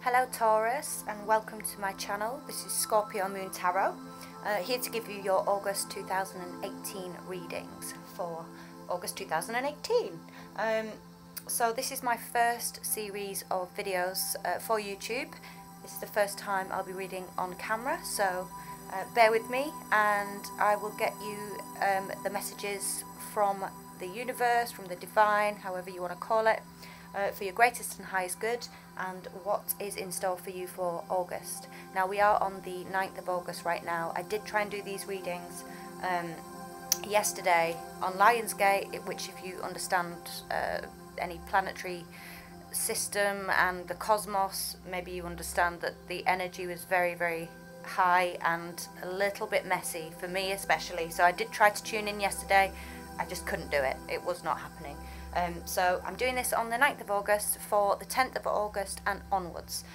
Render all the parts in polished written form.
Hello Taurus, and welcome to my channel. This is Scorpio Moon Tarot, here to give you your August 2018 readings for August 2018. So this is my first series of videos for YouTube. This is the first time I'll be reading on camera, so bear with me and I will get you the messages from the universe, from the divine, however you want to call it, for your greatest and highest good and what is in store for you for August. Now we are on the 9th of August right now. I did try and do these readings yesterday on Lionsgate, which if you understand any planetary system and the cosmos, maybe you understand that the energy was very, very high and a little bit messy for me especially. So I did try to tune in yesterday. I just couldn't do it. It was not happening. So I'm doing this on the 9th of August for the 10th of August and onwards.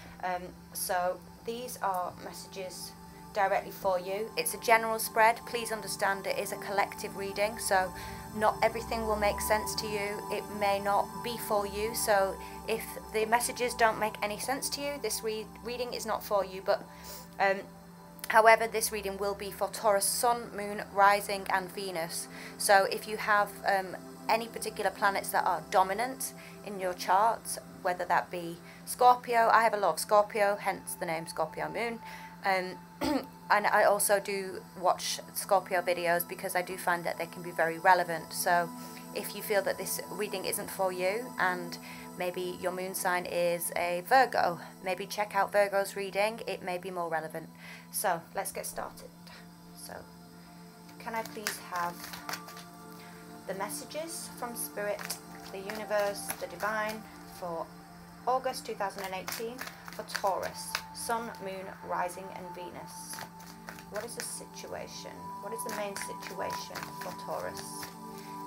So these are messages directly for you. It's a general spread. Please understand it is a collective reading, so not everything will make sense to you. It may not be for you, so if the messages don't make any sense to you, this reading is not for you. But however, this reading will be for Taurus Sun, Moon, Rising and Venus. So if you have any particular planets that are dominant in your charts, whether that be Scorpio, I have a lot of Scorpio, hence the name Scorpio Moon, and I also do watch Scorpio videos because I do find that they can be very relevant. So if you feel that this reading isn't for you and maybe your moon sign is a Virgo, maybe check out Virgo's reading, it may be more relevant. So let's get started. So can I please have the messages from Spirit, the universe, the divine for August 2018 for Taurus, Sun, Moon, Rising and Venus. What is the situation? What is the main situation for Taurus,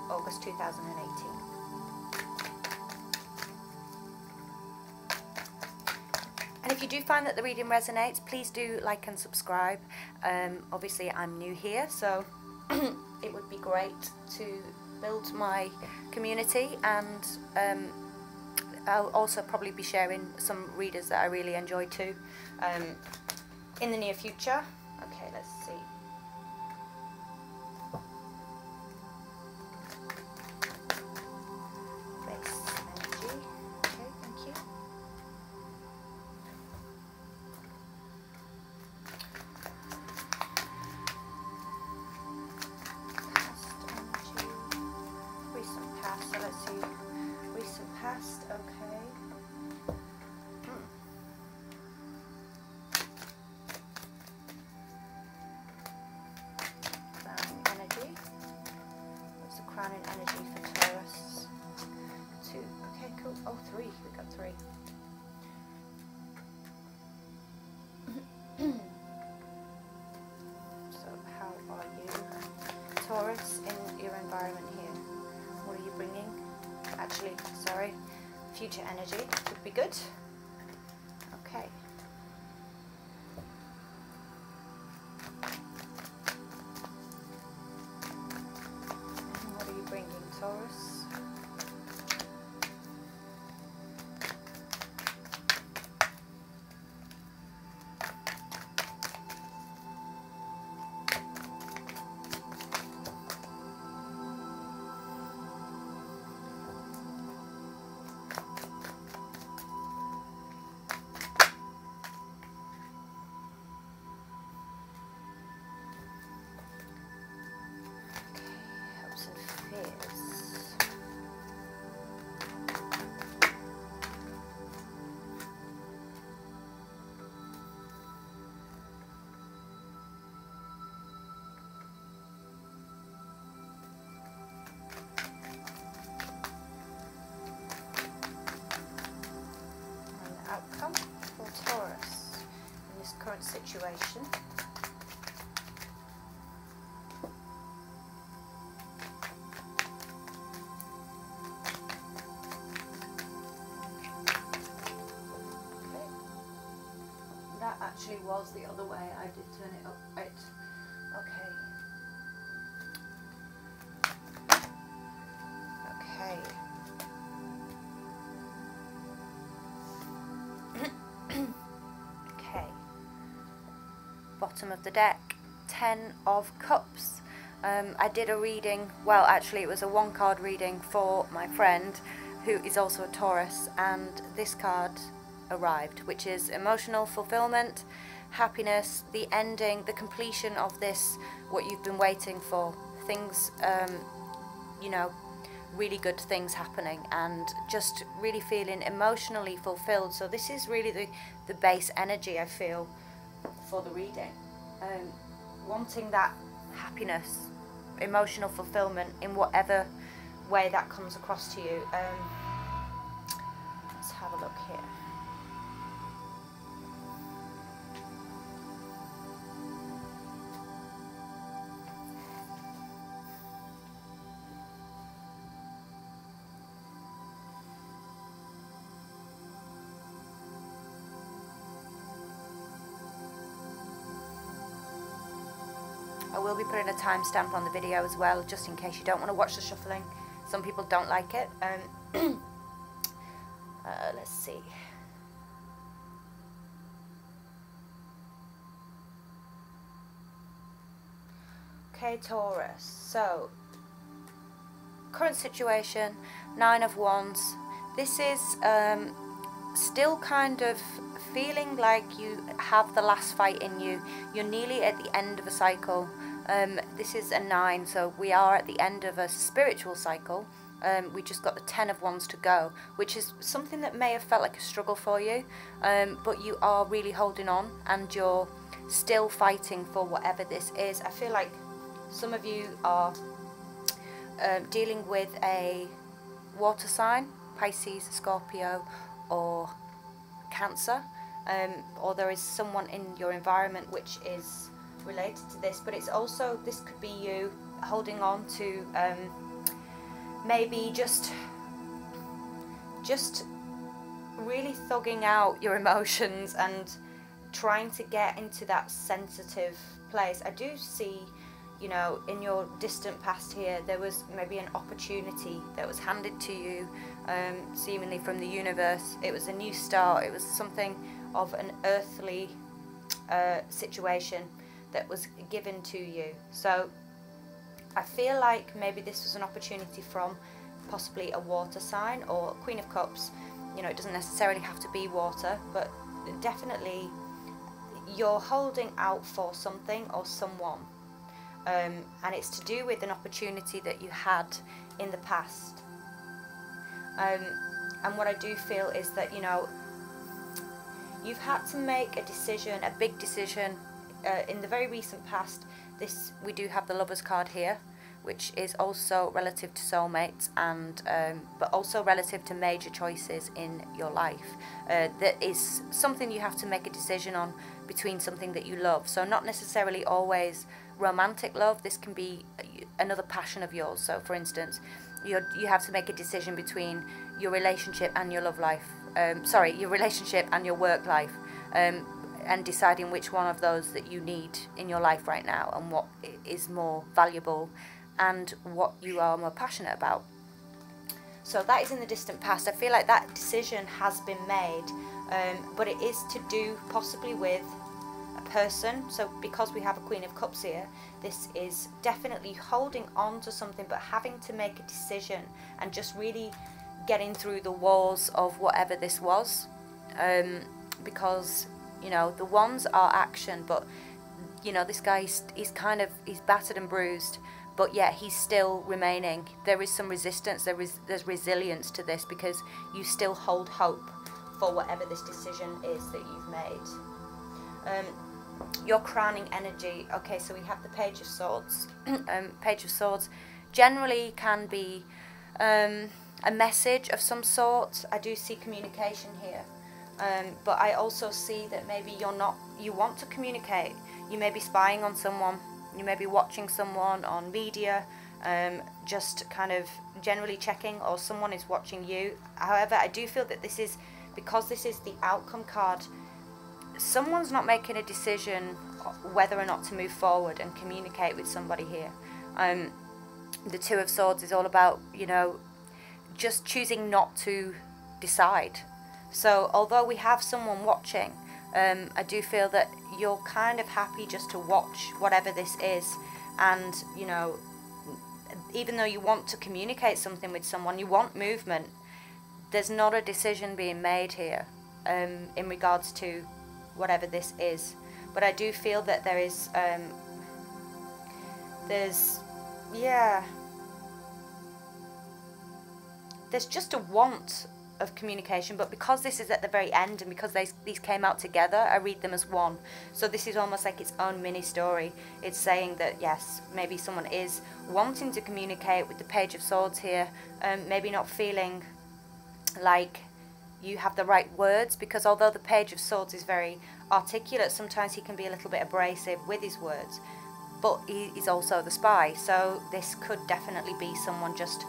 August 2018? And if you do find that the reading resonates, please do like and subscribe. Obviously I'm new here, so it would be great to build my community, and I'll also probably be sharing some readers that I really enjoy too in the near future. Okay, let's see. Base energy. Okay, thank you. Recent past, so let's see. Recent past, okay. Crowning energy. What's the crowning energy for Taurus? 2, okay, cool. Oh, 3, we got 3. So, how are you, Taurus, in your environment here? What are you bringing? Actually, sorry, future energy would be good. Okay. And what are you bringing, Taurus? Outcome for Taurus in this current situation. Okay. That actually was the other way. I did turn it up right. Okay. Okay. bottom of the deck, 10 of Cups. I did a reading, well actually it was a 1-card reading for my friend who is also a Taurus, and this card arrived, which is emotional fulfillment, happiness, the ending, the completion of this, what you've been waiting for, things, you know, really good things happening, and just really feeling emotionally fulfilled. So this is really the base energy I feel for the reading, wanting that happiness, emotional fulfillment in whatever way that comes across to you. Let's have a look here. I will be putting a timestamp on the video as well, just in case you don't want to watch the shuffling. Some people don't like it. Let's see. Okay, Taurus. So, current situation, 9 of Wands. This is still kind of feeling like you have the last fight in you. You're nearly at the end of a cycle. This is a 9, so we are at the end of a spiritual cycle. We just got the 10 of Wands to go, which is something that may have felt like a struggle for you, but you are really holding on, and you're still fighting for whatever this is. I feel like some of you are dealing with a water sign, Pisces, Scorpio, or Cancer, or there is someone in your environment which is related to this, but it's also, this could be you holding on to maybe just really thugging out your emotions and trying to get into that sensitive place. I do see, you know, in your distant past here, there was maybe an opportunity that was handed to you, seemingly from the universe. It was a new start. It was something of an earthly situation that was given to you. So I feel like maybe this was an opportunity from possibly a water sign or Queen of Cups. You know, it doesn't necessarily have to be water, but definitely you're holding out for something or someone. And it's to do with an opportunity that you had in the past. And what I do feel is that, you know, you've had to make a decision, a big decision, in the very recent past. This, we do have the Lovers card here, which is also relative to soulmates, and but also relative to major choices in your life. That is something you have to make a decision on between something that you love. So not necessarily always romantic love. This can be another passion of yours. So for instance, you have to make a decision between your relationship and your love life. Your relationship and your work life. And deciding which one of those that you need in your life right now, and what is more valuable, and what you are more passionate about. So that is in the distant past. I feel like that decision has been made, but it is to do possibly with a person. So because we have a Queen of Cups here, this is definitely holding on to something, but having to make a decision and just really getting through the walls of whatever this was, because, you know, the wands are action, but, you know, this guy, he's battered and bruised, but yet he's still remaining. There is some resistance, there's resilience to this, because you still hold hope for whatever this decision is that you've made. Your crowning energy. Okay, so we have the Page of Swords. Page of Swords generally can be a message of some sort. I do see communication here. But I also see that maybe you want to communicate. You may be spying on someone, you may be watching someone on media, just kind of generally checking, or someone is watching you. However, I do feel that this is, because this is the outcome card, someone's not making a decision whether or not to move forward and communicate with somebody here. The Two of Swords is all about, you know, just choosing not to decide. So although we have someone watching, I do feel that you're kind of happy just to watch whatever this is, and you know, even though you want to communicate something with someone, you want movement, there's not a decision being made here in regards to whatever this is. But I do feel that there is there's just a want of communication, but because this is at the very end and because these came out together, I read them as one. So this is almost like its own mini story. It's saying that yes, maybe someone is wanting to communicate with the Page of Swords here, maybe not feeling like you have the right words, because although the Page of Swords is very articulate, sometimes he can be a little bit abrasive with his words, but he is also the spy. So this could definitely be someone just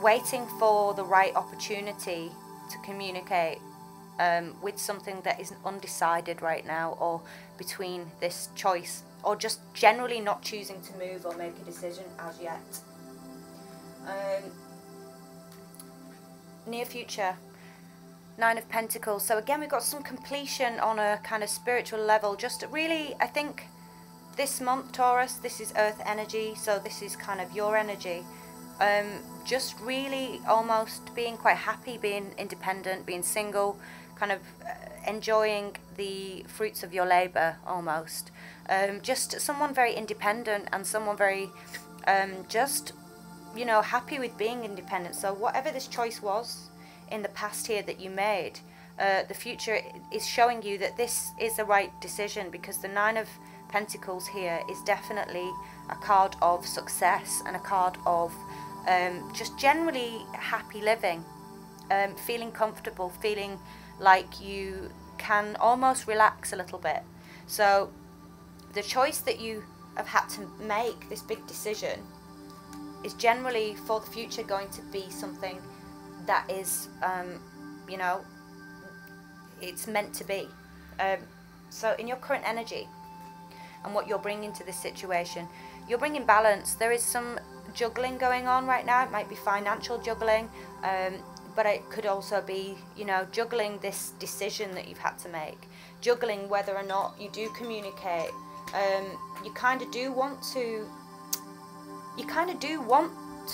waiting for the right opportunity to communicate with something that isn't undecided right now, or between this choice, or just generally not choosing to move or make a decision as yet. Near future, Nine of Pentacles. So again, we've got some completion on a kind of spiritual level. Just really, I think this month, Taurus, this is earth energy, so this is kind of your energy. Just really almost being quite happy, being independent, being single, kind of enjoying the fruits of your labour almost. Just someone very independent and someone very just, you know, happy with being independent. So whatever this choice was in the past here that you made, the future is showing you that this is the right decision, because the Nine of Pentacles here is definitely a card of success and a card of just generally happy living, feeling comfortable, feeling like you can almost relax a little bit. So the choice that you have had to make, this big decision, is generally for the future going to be something that is, you know, it's meant to be. So in your current energy and what you're bringing to this situation, you're bringing balance. There is some juggling going on right now. It might be financial juggling, but it could also be, you know, juggling this decision that you've had to make, juggling whether or not you do communicate. You kind of do want to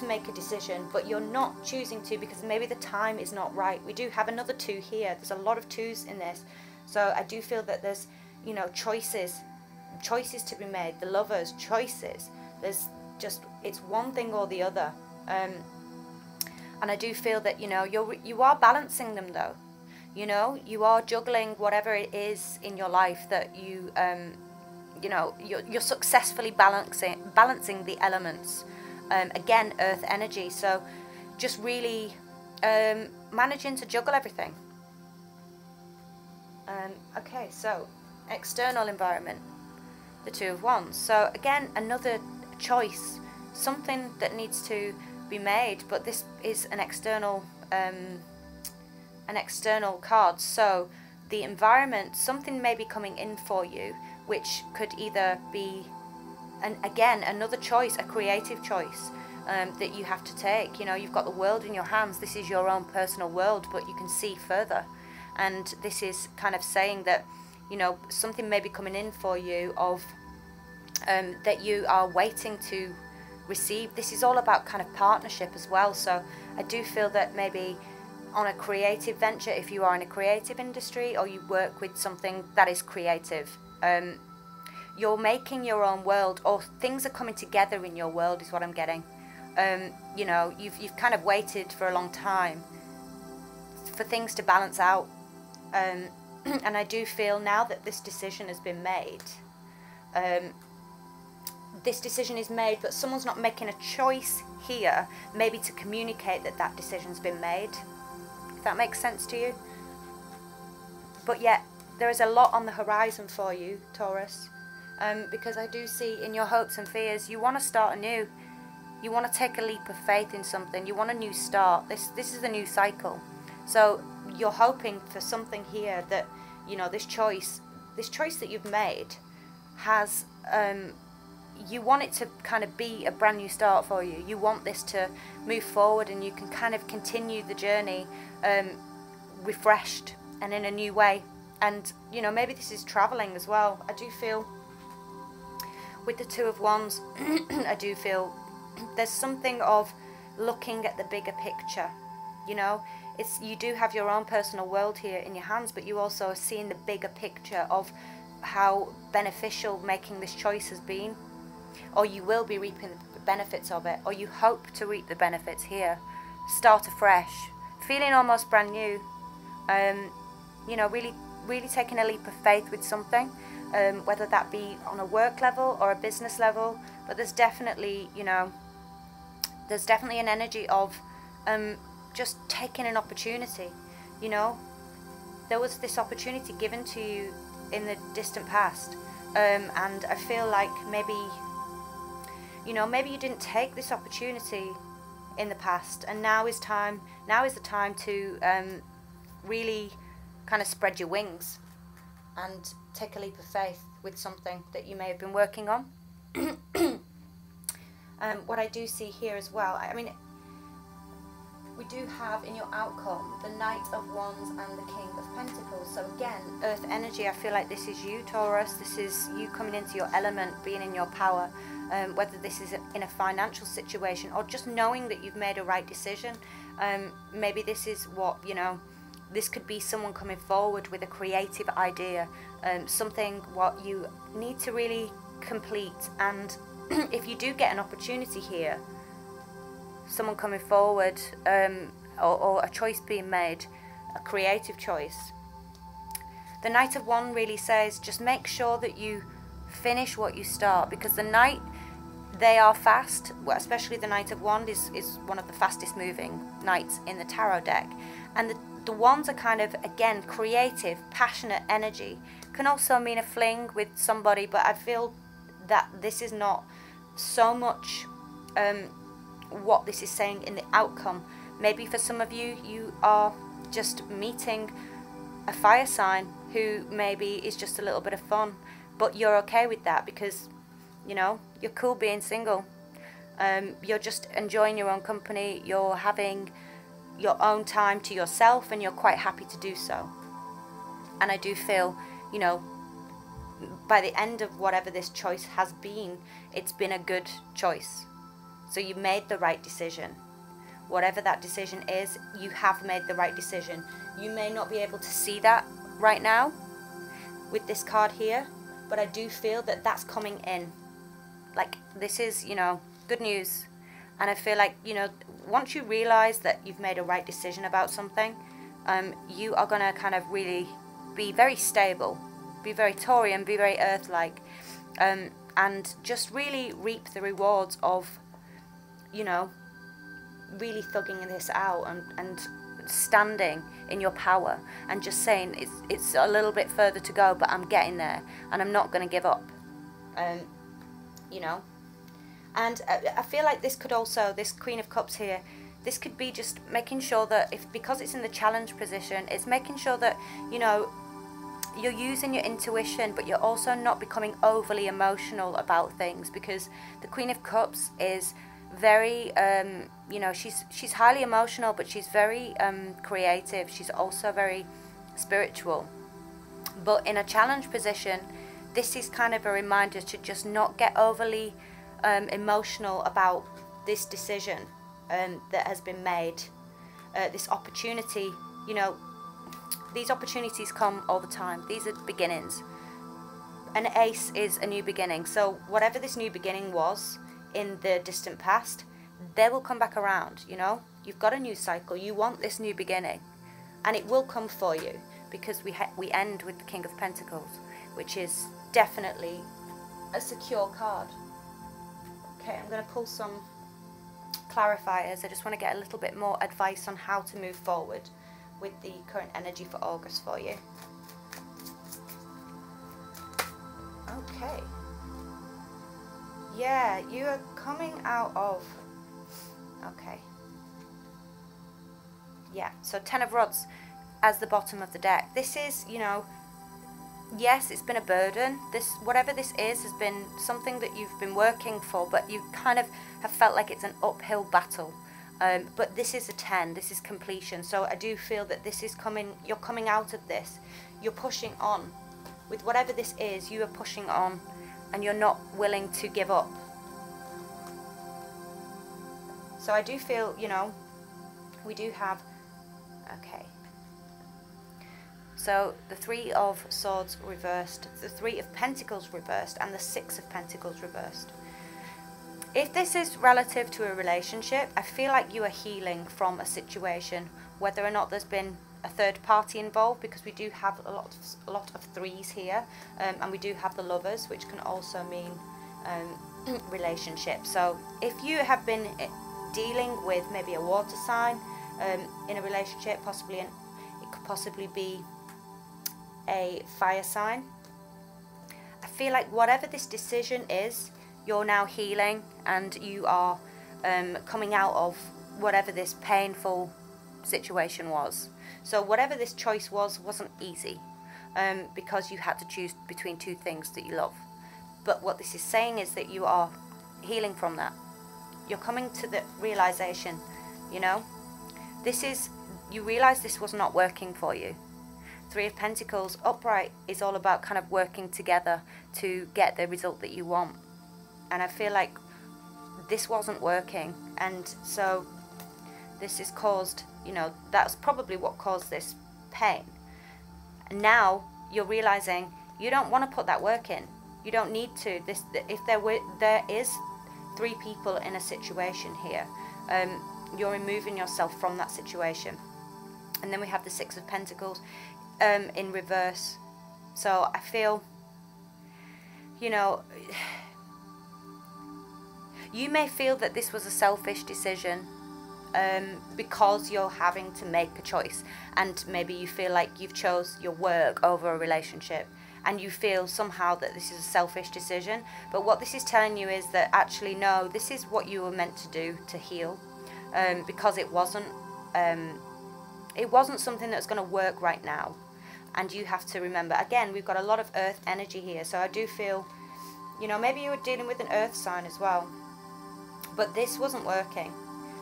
make a decision, but you're not choosing to because maybe the time is not right. We do have another 2 here. There's a lot of 2s in this, so I do feel that there's, you know, choices to be made. The Lovers, choices. There's just, it's one thing or the other, and I do feel that, you know, you are balancing them though. You know, you are juggling whatever it is in your life that you you know, you're successfully balancing the elements. Again, earth energy, so just really managing to juggle everything. Okay, so external environment, the 2 of Wands. So again, another choice, something that needs to be made, but this is an external card. So the environment, something may be coming in for you, which could either be, and again, another choice, a creative choice that you have to take. You know, you've got the world in your hands. This is your own personal world, but you can see further. And this is kind of saying that, you know, something may be coming in for you of that you are waiting to receive. This is all about kind of partnership as well. So I do feel that maybe on a creative venture, if you are in a creative industry or you work with something that is creative, you're making your own world, or things are coming together in your world is what I'm getting. You know, you've kind of waited for a long time for things to balance out, and I do feel now that this decision has been made. This decision is made, but someone's not making a choice here, maybe to communicate that that decision's been made. If that makes sense to you. But yet, there is a lot on the horizon for you, Taurus. Because I do see in your hopes and fears, you want to start anew. You want to take a leap of faith in something. You want a new start. This is a new cycle. So you're hoping for something here that, you know, this choice that you've made has, you want it to kind of be a brand new start for you. You want this to move forward, and you can kind of continue the journey refreshed and in a new way. And, you know, maybe this is traveling as well. I do feel with the Two of Wands, I do feel there's something of looking at the bigger picture, you know. You do have your own personal world here in your hands, but you also are seeing the bigger picture of how beneficial making this choice has been, or you will be reaping the benefits of it, or you hope to reap the benefits here. Start afresh, feeling almost brand new, you know, really taking a leap of faith with something, whether that be on a work level or a business level. But there's definitely, you know, there's definitely an energy of just taking an opportunity. You know, there was this opportunity given to you in the distant past, and I feel like maybe, you know, maybe you didn't take this opportunity in the past, and now is the time to really kind of spread your wings and take a leap of faith with something that you may have been working on. What I do see here as well, I mean, we do have in your outcome the Knight of Wands and the King of Pentacles. So again, earth energy. I feel like this is you, Taurus. This is you coming into your element, being in your power. Whether this is in a financial situation or just knowing that you've made a right decision. Maybe this is what, you know, this could be someone coming forward with a creative idea, something what you need to really complete. And if you do get an opportunity here, someone coming forward, or a choice being made, a creative choice. The Knight of Wands really says just make sure that you finish what you start, because the Knight, they are fast, well, especially the Knight of Wands is one of the fastest moving knights in the tarot deck. And the Wands are kind of, again, creative, passionate energy. Can also mean a fling with somebody, but I feel that this is not so much what this is saying in the outcome. Maybe for some of you, you are just meeting a fire sign who maybe is just a little bit of fun, but you're okay with that because, you know, you're cool being single. You're just enjoying your own company, you're having your own time to yourself, and you're quite happy to do so. And I do feel, you know, by the end of whatever this choice has been, it's been a good choice. So you made the right decision. Whatever that decision is, you have made the right decision. You may not be able to see that right now with this card here, but I do feel that that's coming in. Like, this is, you know, good news. And I feel like, you know, once you realize that you've made a right decision about something, you are going to kind of really be very stable, be very Taurian, be very earth-like, and just really reap the rewards of, you know, really thugging this out and standing in your power and just saying it's a little bit further to go, but I'm getting there and I'm not going to give up. You know, and I feel like this could also, this Queen of Cups here, this could be just making sure that because it's in the challenge position, it's making sure that, you know, you're using your intuition, but you're also not becoming overly emotional about things, because the Queen of Cups is very, you know, she's highly emotional, but she's very creative. She's also very spiritual. But in a challenge position, this is kind of a reminder to just not get overly emotional about this decision that has been made. This opportunity, you know, these opportunities come all the time. These are beginnings. An ace is a new beginning. So whatever this new beginning was in the distant past, they will come back around, you know. You've got a new cycle. You want this new beginning. And it will come for you, because we end with the King of Pentacles, which is definitely a secure card. Okay, I'm going to pull some clarifiers. I just want to get a little bit more advice on how to move forward with the current energy for August for you. Okay. Yeah, you are coming out of... Okay. Yeah, so Ten of Rods as the bottom of the deck. This is, you know, yes, it's been a burden. This, whatever this is, has been something that you've been working for, but you kind of have felt like it's an uphill battle. But this is a 10, this is completion. So I do feel that this is coming, you're coming out of this, you're pushing on. With whatever this is, you are pushing on and you're not willing to give up. So I do feel, you know, we do have, okay. So the 3 of Swords reversed, the 3 of Pentacles reversed, and the 6 of Pentacles reversed. If this is relative to a relationship, I feel like you are healing from a situation, whether or not there's been a third party involved, because we do have a lot of 3s here, and we do have the Lovers, which can also mean relationship. So if you have been dealing with maybe a water sign in a relationship, possibly it could possibly be a fire sign. I feel like whatever this decision is, you're now healing, and you are coming out of whatever this painful situation was. So whatever this choice was, wasn't easy, because you had to choose between 2 things that you love. But what this is saying is that you are healing from that. You're coming to the realization, you know, this is, you realize this was not working for you. 3 of Pentacles upright is all about kind of working together to get the result that you want. And I feel like this wasn't working, and so this has caused, you know, that's probably what caused this pain. And now you're realizing you don't want to put that work in. You don't need to. If there is 3 people in a situation here, you're removing yourself from that situation. And then we have the 6 of Pentacles in reverse. So I feel, you know, you may feel that this was a selfish decision because you're having to make a choice, and maybe you feel like you've chose your work over a relationship, and you feel somehow that this is a selfish decision. But what this is telling you is that actually no, this is what you were meant to do to heal, because it wasn't something that's going to work right now. And you have to remember, again, we've got a lot of earth energy here, so I do feel, you know, maybe you were dealing with an earth sign as well, but this wasn't working,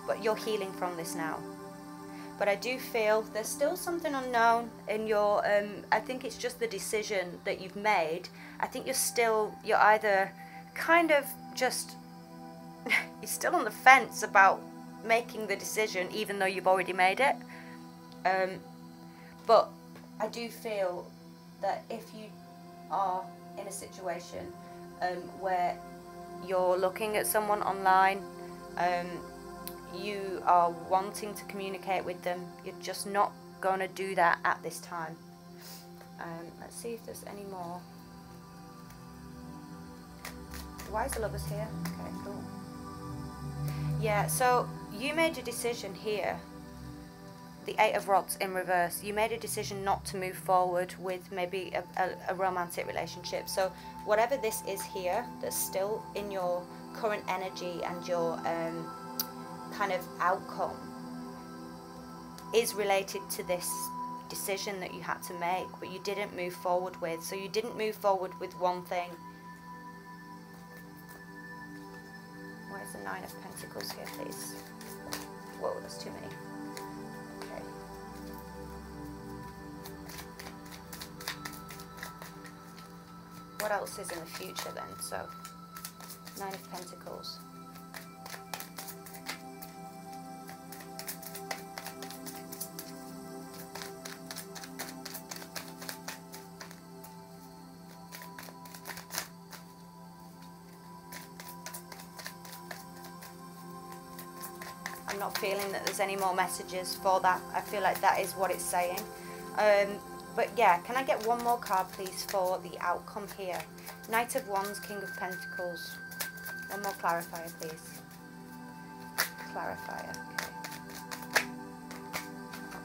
but you're healing from this now. But I do feel there's still something unknown in your, I think it's just the decision that you've made. I think you're either kind of just, you're still on the fence about making the decision, even though you've already made it. But I do feel that if you are in a situation where you're looking at someone online, you are wanting to communicate with them, you're just not going to do that at this time. Let's see if there's any more. Why is the Lovers here? Okay, cool. Yeah, so you made a decision here. The 8 of Rods in reverse. You made a decision not to move forward with maybe a romantic relationship. So whatever this is here that's still in your current energy and your kind of outcome is related to this decision that you had to make, but you didn't move forward with. So you didn't move forward with one thing. Why is the 9 of Pentacles here, please? Whoa, there's too many. Okay. What else is in the future then? So, 9 of Pentacles. I'm not feeling that there's any more messages for that. I feel like that is what it's saying. But yeah, can I get one more card, please, for the outcome here? Knight of Wands, King of Pentacles. One more clarifier, please. Clarifier, okay.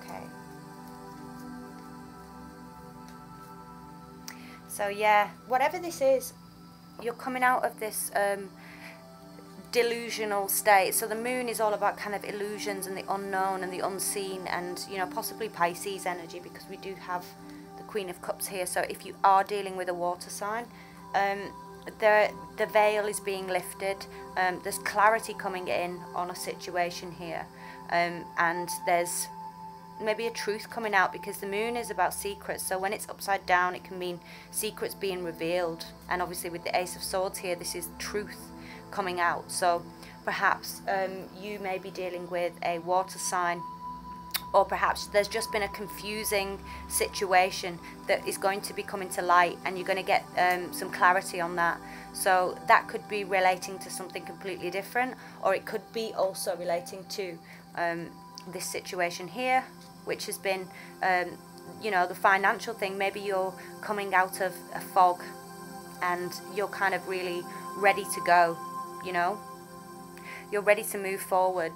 Okay. So yeah, whatever this is, you're coming out of this delusional state. So the moon is all about kind of illusions and the unknown and the unseen, and you know, possibly Pisces energy, because we do have the Queen of Cups here. So if you are dealing with a water sign, the veil is being lifted. There's clarity coming in on a situation here, and there's maybe a truth coming out, because the moon is about secrets. So when it's upside down, it can mean secrets being revealed, and obviously with the Ace of Swords here, this is truth coming out. So perhaps you may be dealing with a water sign, or perhaps there's just been a confusing situation that is going to be coming to light, and you're going to get some clarity on that. So that could be relating to something completely different, or it could be also relating to this situation here, which has been, you know, the financial thing. Maybe you're coming out of a fog and you're kind of really ready to go, you know. You're ready to move forward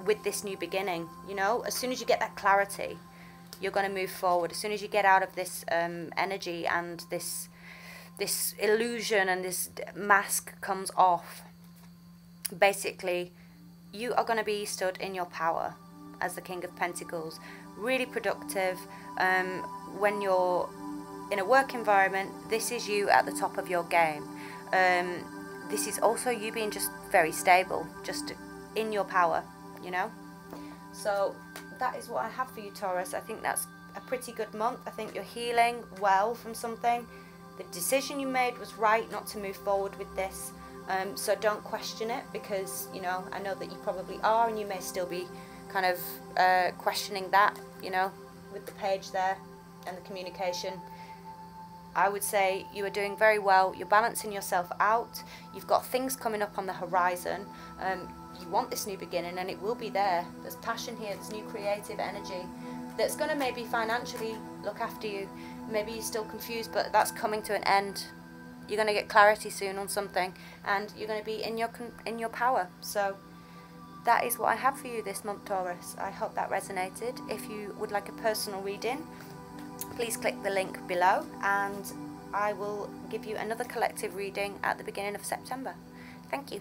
with this new beginning, you know. As soon as you get that clarity, you're going to move forward. As soon as you get out of this energy, and this illusion and this mask comes off, basically you are going to be stood in your power as the King of Pentacles. Really productive. When you're in a work environment, this is you at the top of your game. This is also you being just very stable, just in your power, you know. So that is what I have for you, Taurus. I think that's a pretty good month. I think you're healing well from something. The decision you made was right not to move forward with this. So don't question it, because, you know, I know that you probably are, and you may still be kind of questioning that, you know, with the page there and the communication. I would say you are doing very well. You're balancing yourself out. You've got things coming up on the horizon. You want this new beginning, and it will be there. There's passion here. There's new creative energy that's going to maybe financially look after you. Maybe you're still confused, but that's coming to an end. You're going to get clarity soon on something, and you're going to be in your power. So that is what I have for you this month, Taurus. I hope that resonated. If you would like a personal reading, please click the link below, and I will give you another collective reading at the beginning of September. Thank you.